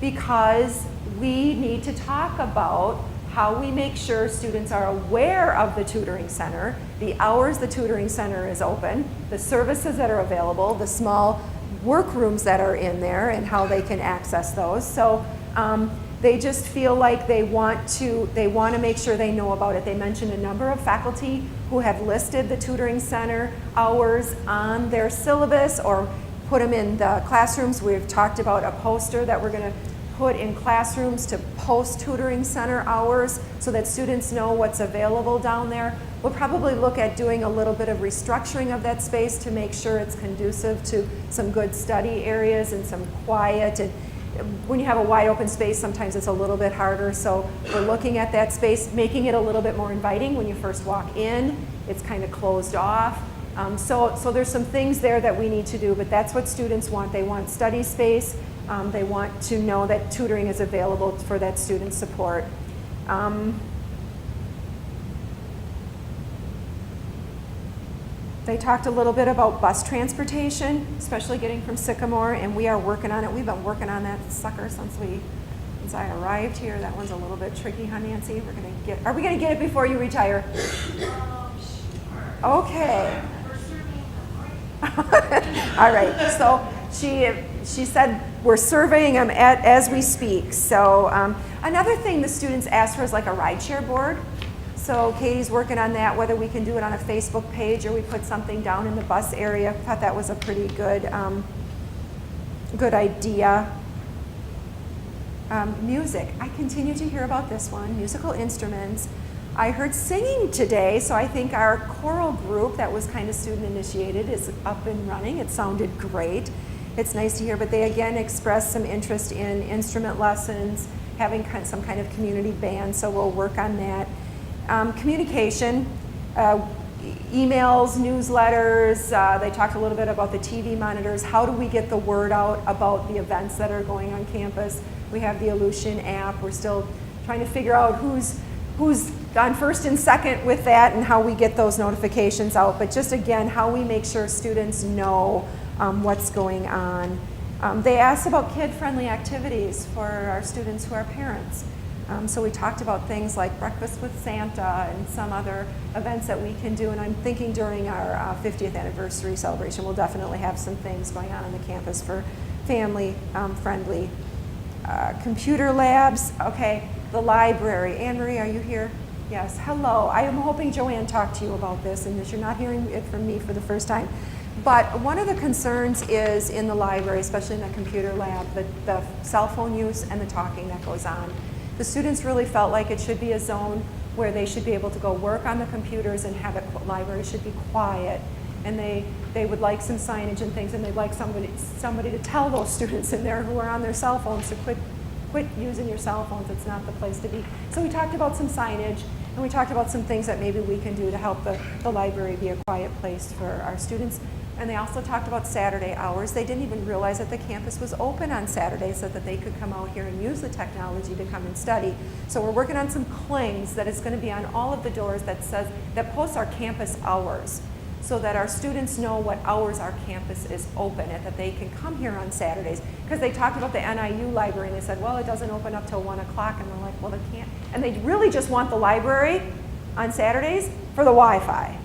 because we need to talk about how we make sure students are aware of the tutoring center, the hours the tutoring center is open, the services that are available, the small workrooms that are in there, and how they can access those. So They just feel like they want to make sure they know about it. They mentioned a number of faculty who have listed the tutoring center hours on their syllabus or put them in the classrooms. We've talked about a poster that we're going to put in classrooms to post tutoring center hours so that students know what's available down there. We'll probably look at doing a little bit of restructuring of that space to make sure it's conducive to some good study areas and some quiet. And when you have a wide open space, sometimes it's a little bit harder. So we're looking at that space, making it a little bit more inviting when you first walk in. It's kind of closed off. So there's some things there that we need to do, but that's what students want. They want study space. They want to know that tutoring is available for that student support. They talked a little bit about bus transportation, especially getting from Sycamore, and we are working on it. We've been working on that sucker since I arrived here. That one's a little bit tricky, huh, Nancy? Are we gonna get it before you retire? Okay. All right. So she said we're surveying them as we speak. So another thing the students asked for is like a rideshare board. So Katie's working on that, whether we can do it on a Facebook page or we put something down in the bus area. I thought that was a pretty good idea. Music. I continue to hear about this one, musical instruments. I heard singing today, so I think our choral group that was kind of student initiated is up and running. It sounded great. It's nice to hear, but they again expressed some interest in instrument lessons, having some kind of community band, so we'll work on that. Communication, emails, newsletters, they talked a little bit about the TV monitors. How do we get the word out about the events that are going on campus? We have the Aleutian app. We're still trying to figure out who's on first and second with that and how we get those notifications out. But just again, how we make sure students know what's going on. They asked about kid-friendly activities for our students who are parents. So we talked about things like breakfast with Santa and some other events that we can do. And I'm thinking during our 50th anniversary celebration, we'll definitely have some things going on the campus for family-friendly. Computer labs, okay, the library. Anne Marie, are you here? Yes, hello. I am hoping Joanne talked to you about this and that you're not hearing it from me for the first time. But one of the concerns is in the library, especially in the computer lab, the cell phone use and the talking that goes on. The students really felt like it should be a zone where they should be able to go work on the computers and have the library should be quiet. And they would like some signage and things, and they'd like somebody to tell those students in there who are on their cell phones to quit using your cell phones. It's not the place to be. So we talked about some signage, and we talked about some things that maybe we can do to help the library be a quiet place for our students. And they also talked about Saturday hours. They didn't even realize that the campus was open on Saturdays so that they could come out here and use the technology to come and study. So we're working on some clings that is going to be on all of the doors that posts our campus hours, so that our students know what hours our campus is open and that they can come here on Saturdays. Because they talked about the NIU library and they said, well, it doesn't open up till 1 o'clock. And we're like, well, they can't. And they really just want the library on Saturdays for the Wi-Fi.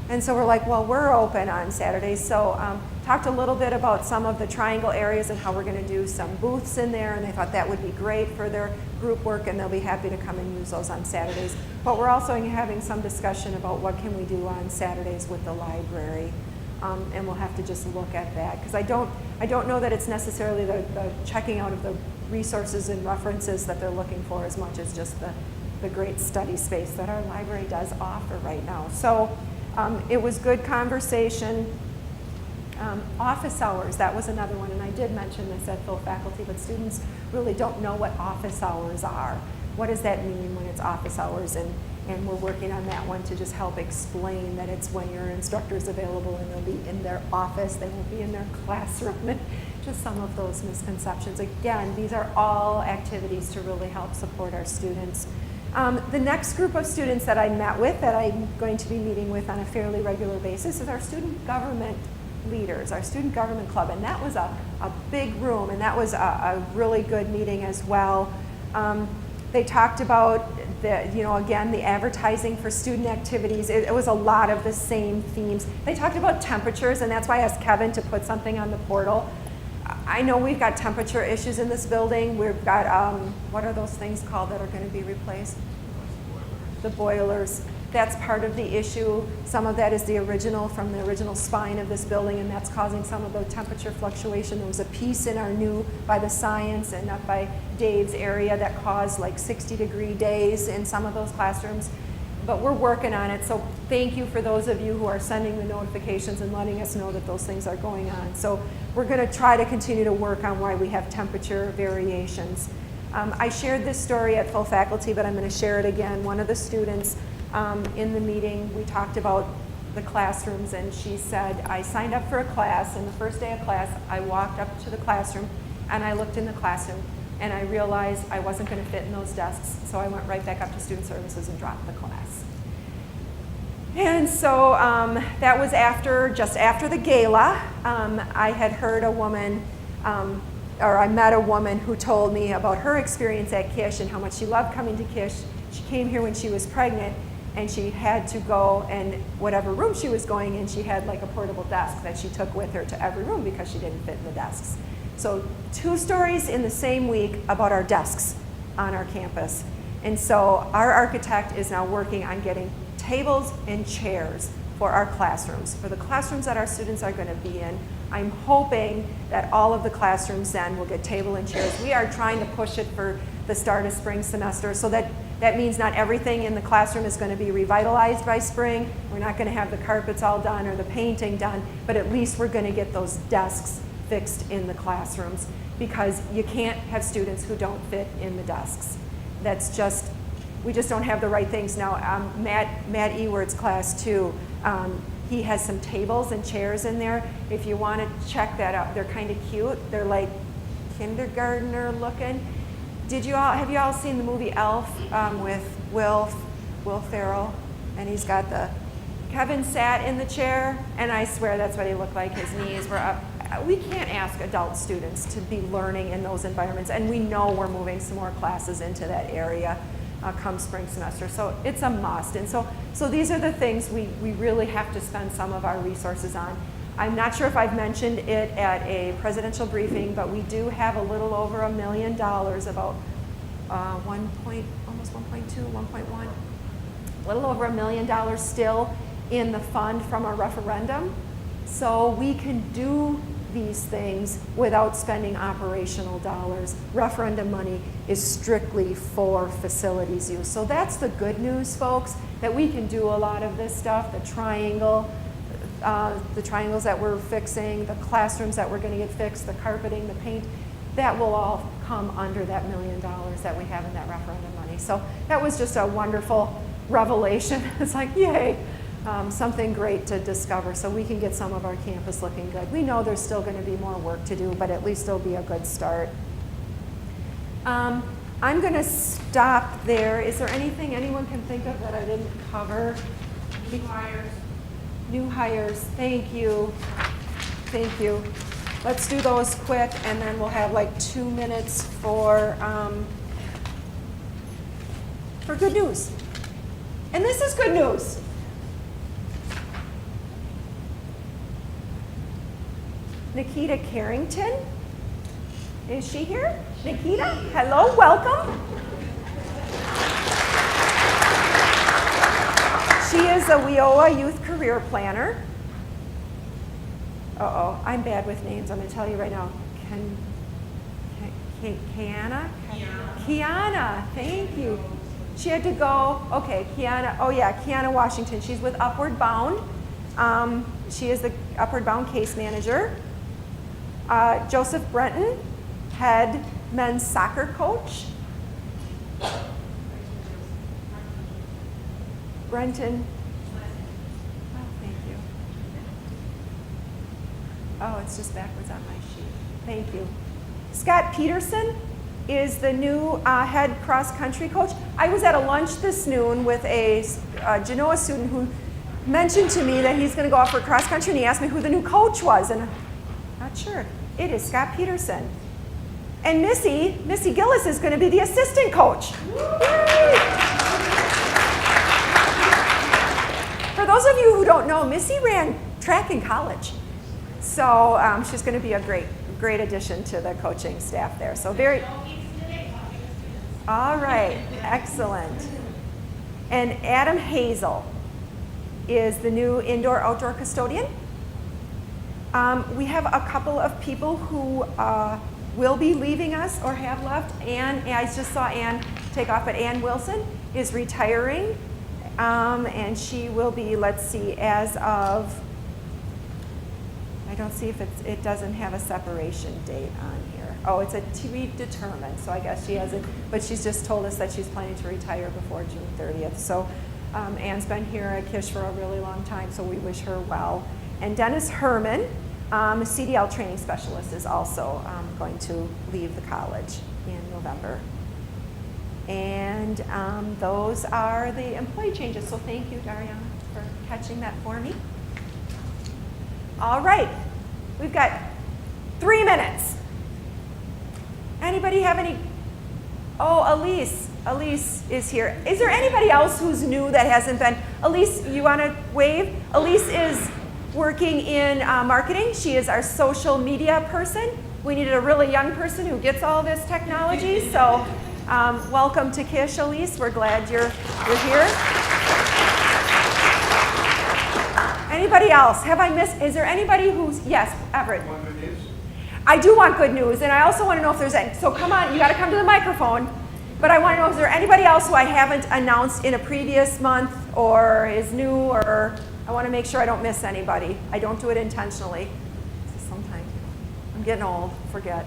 And so we're like, well, we're open on Saturdays. So talked a little bit about some of the triangle areas and how we're going to do some booths in there. And they thought that would be great for their group work, and they'll be happy to come and use those on Saturdays. But we're also having some discussion about what can we do on Saturdays with the library. And we'll have to just look at that. Because I don't know that it's necessarily the checking out of the resources and references that they're looking for as much as just the great study space that our library does offer right now. So it was good conversation. Office hours, that was another one, and I did mention this at full faculty, but students really don't know what office hours are. What does that mean when it's office hours? And we're working on that one to just help explain that it's when your instructor is available and they'll be in their office, they won't be in their classroom, and just some of those misconceptions. Again, these are all activities to really help support our students. The next group of students that I met with, that I'm going to be meeting with on a fairly regular basis, is our student government leaders, our student government club, and that was a big room, and that was a really good meeting as well. They talked about again, the advertising for student activities. It was a lot of the same themes. They talked about temperatures, and that's why I asked Kevin to put something on the portal. I know we've got temperature issues in this building. We've got, what are those things called that are going to be replaced? The boilers. That's part of the issue. Some of that is the original, from the original spine of this building, and that's causing some of the temperature fluctuation. There was a piece in our new, by the science and up by Dave's area, that caused like 60-degree days in some of those classrooms. But we're working on it, so thank you for those of you who are sending the notifications and letting us know that those things are going on. So we're going to try to continue to work on why we have temperature variations. I shared this story at full faculty, but I'm going to share it again. One of the students in the meeting, we talked about the classrooms, and she said, I signed up for a class, and the first day of class, I walked up to the classroom, and I looked in the classroom, and I realized I wasn't going to fit in those desks, so I went right back up to student services and dropped the class. And so that was just after the gala. I had heard a woman, or I met a woman who told me about her experience at Kish and how much she loved coming to Kish. She came here when she was pregnant, and she had to go, and whatever room she was going in, she had like a portable desk that she took with her to every room because she didn't fit in the desks. So 2 stories in the same week about our desks on our campus. And so our architect is now working on getting tables and chairs for our classrooms, for the classrooms that our students are going to be in. I'm hoping that all of the classrooms then will get table and chairs. We are trying to push it for the start of spring semester, so that means not everything in the classroom is going to be revitalized by spring. We're not going to have the carpets all done or the painting done, but at least we're going to get those desks fixed in the classrooms, because you can't have students who don't fit in the desks. That's just, we just don't have the right things now. Matt Eward's class too, he has some tables and chairs in there. If you want to check that out, they're kind of cute. They're like kindergartner looking. Have you all seen the movie Elf with Will Ferrell? And he's got Kevin sat in the chair, and I swear that's what he looked like. His knees were up. We can't ask adult students to be learning in those environments, and we know we're moving some more classes into that area come spring semester. So it's a must. And so these are the things we really have to spend some of our resources on. I'm not sure if I've mentioned it at a presidential briefing, but we do have a little over $1 million, about almost 1.2, 1.1, a little over $1 million still in the fund from our referendum. So we can do these things without spending operational dollars. Referendum money is strictly for facilities use. So that's the good news, folks, that we can do a lot of this stuff, the triangles that we're fixing, the classrooms that we're going to get fixed, the carpeting, the paint, that will all come under that $1 million that we have in that referendum money. So that was just a wonderful revelation. It's like, yay. Something great to discover, so we can get some of our campus looking good. We know there's still going to be more work to do, but at least it'll be a good start. I'm going to stop there. Is there anything anyone can think of that I didn't cover? New hires. New hires. Thank you. Thank you. Let's do those quick, and then we'll have like 2 minutes for good news. And this is good news. Nikita Carrington. Is she here? Nikita, hello, welcome. She is a WIOA Youth Career Planner. Uh-oh, I'm bad with names, I'm going to tell you right now. Kiana? Kiana, thank you. She had to go, okay, Kiana Washington. She's with Upward Bound. She is the Upward Bound case manager. Joseph Brenton, head men's soccer coach. Brenton. Oh, thank you. Oh, it's just backwards on my sheet. Thank you. Scott Peterson is the new head cross-country coach. I was at a lunch this noon with a Genoa student who mentioned to me that he's going to go out for cross-country, and he asked me who the new coach was, and I'm not sure. It is Scott Peterson. And Missy Gillis is going to be the assistant coach. Yay! For those of you who don't know, Missy ran track in college. So she's going to be a great great addition to the coaching staff there. So very, all right, excellent. And Adam Hazel is the new indoor-outdoor custodian. We have a couple of people who will be leaving us or have left. Ann, I just saw Ann take off, but Ann Wilson is retiring. And she will be, let's see, as of, I don't see if it doesn't have a separation date on here. Oh, it's a to be determined, so I guess she hasn't, but she's just told us that she's planning to retire before June 30th. So Ann's been here at Kish for a really long time, so we wish her well. And Dennis Herman, a CDL training specialist, is also going to leave the college in November. And those are the employee changes. So thank you, Dariana, for catching that for me. All right, we've got 3 minutes. Anybody have any? Oh, Elise is here. Is there anybody else who's new that hasn't been? Elise, you want to wave? Elise is working in marketing. She is our social media person. We needed a really young person who gets all this technology. So welcome to Kish, Elise. We're glad you're here. Anybody else? Have I missed? Is there anybody who's, yes, Everett? Want good news? I do want good news, and I also want to know if there's any, so come on, you got to come to the microphone. But I want to know if there anybody else who I haven't announced in a previous month or is new, or I want to make sure I don't miss anybody. I don't do it intentionally. Sometimes I'm getting old, forget.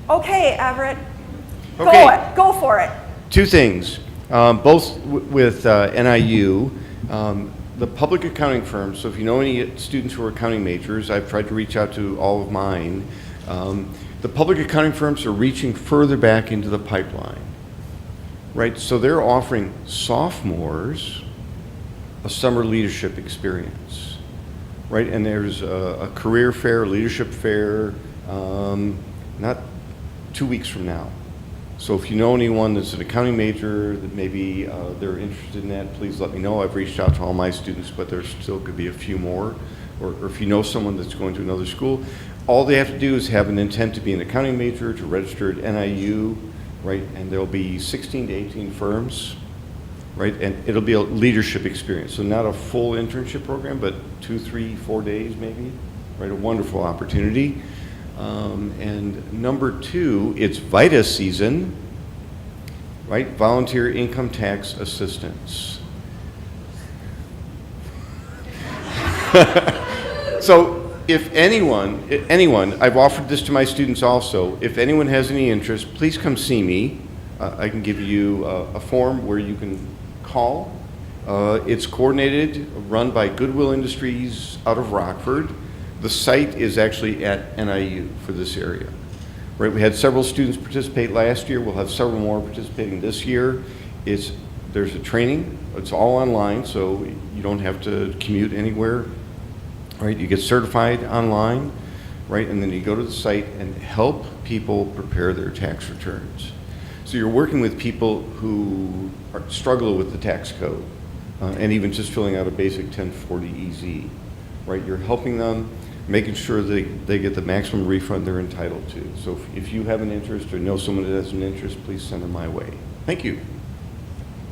Okay, Everett. Okay. Go for it. 2 things, both with NIU. The public accounting firms, so if you know any students who are accounting majors, I've tried to reach out to all of mine. The public accounting firms are reaching further back into the pipeline, right? So they're offering sophomores a summer leadership experience, right? And there's a career fair, leadership fair, not 2 weeks from now. So if you know anyone that's an accounting major that maybe they're interested in that, please let me know. I've reached out to all my students, but there still could be a few more. Or if you know someone that's going to another school, all they have to do is have an intent to be an accounting major, to register at NIU, right? And there'll be 16 to 18 firms, right? And it'll be a leadership experience. So not a full internship program, but 2, 3, 4 days maybe, right? A wonderful opportunity. And number 2, it's VITA season, right? Volunteer income tax assistance. So if anyone, I've offered this to my students also, if anyone has any interest, please come see me. I can give you a form where you can call. It's coordinated, run by Goodwill Industries out of Rockford. The site is actually at NIU for this area. Right, we had several students participate last year. We'll have several more participating this year. There's a training. It's all online, so you don't have to commute anywhere. Right, you get certified online, right, and then you go to the site and help people prepare their tax returns. So you're working with people who struggle with the tax code, and even just filling out a basic 1040 EZ. Right, you're helping them, making sure they get the maximum refund they're entitled to. So if you have an interest or know someone that has an interest, please send them my way. Thank you.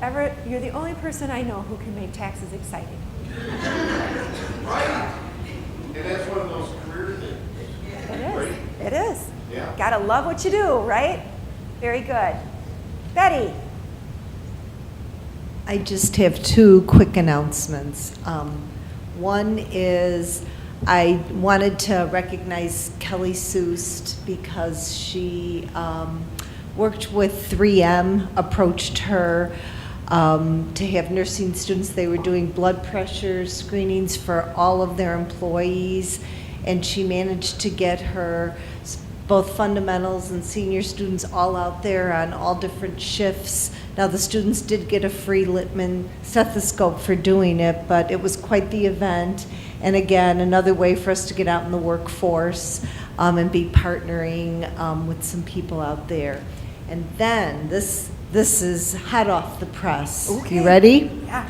Everett, you're the only person I know who can make taxes exciting. Right. And that's one of those career things. It is. Right? It is. Yeah. Gotta love what you do, right? Very good. Betty. I just have 2 quick announcements. One is I wanted to recognize Kelly Soost because she worked with 3M, approached her to have nursing students. They were doing blood pressure screenings for all of their employees, and she managed to get her both fundamentals and senior students all out there on all different shifts. Now the students did get a free Littman stethoscope for doing it, but it was quite the event. And again, another way for us to get out in the workforce and be partnering with some people out there. And then this is hot off the press. Okay. You ready? Yeah.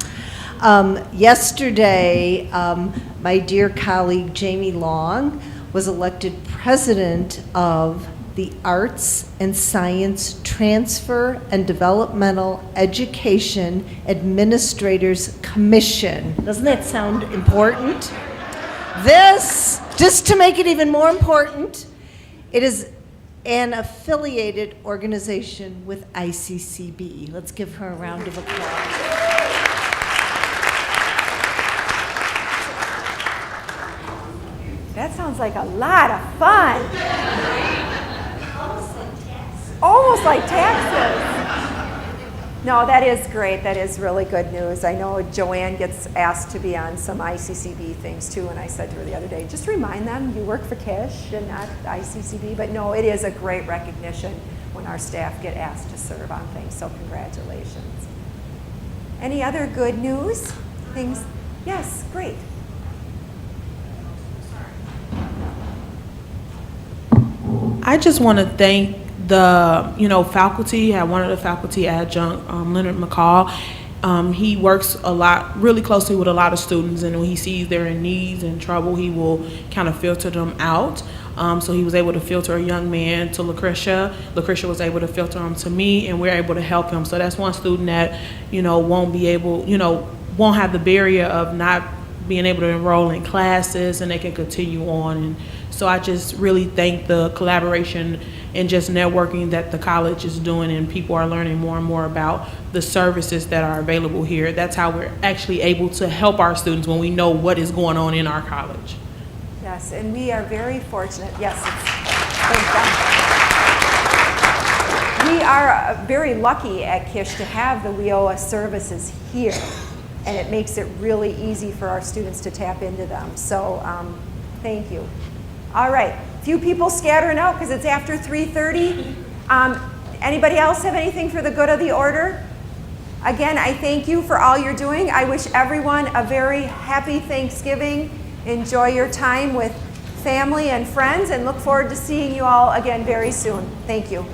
Yesterday, my dear colleague Jamie Long was elected president of the Arts and Science Transfer and Developmental Education Administrators Commission. Doesn't that sound important? This, just to make it even more important, it is an affiliated organization with ICCB. Let's give her a round of applause. That sounds like a lot of fun. Almost like taxes. No, that is great. That is really good news. I know Joanne gets asked to be on some ICCB things too, and I said to her the other day, just remind them you work for KISH and not ICCB. But no, it is a great recognition when our staff get asked to serve on things, so congratulations. Any other good news? Things? Yes, great. I just want to thank the faculty. I one of the faculty adjunct, Leonard McCall. He works really closely with a lot of students, and when he sees they're in needs and trouble, he will kind of filter them out. So he was able to filter a young man to Lucretia. Lucretia was able to filter him to me, and we're able to help him. So that's one student that won't have the barrier of not being able to enroll in classes, and they can continue on. And so I just really thank the collaboration and just networking that the college is doing, and people are learning more and more about the services that are available here. That's how we're actually able to help our students, when we know what is going on in our college. Yes, and we are very fortunate. Yes, we are very lucky at KISH to have the WIOA services here, and it makes it really easy for our students to tap into them. So thank you. All right, few people scattering out because it's after 3:30. Anybody else have anything for the good of the order? Again, I thank you for all you're doing. I wish everyone a very happy Thanksgiving. Enjoy your time with family and friends, and look forward to seeing you all again very soon. Thank you.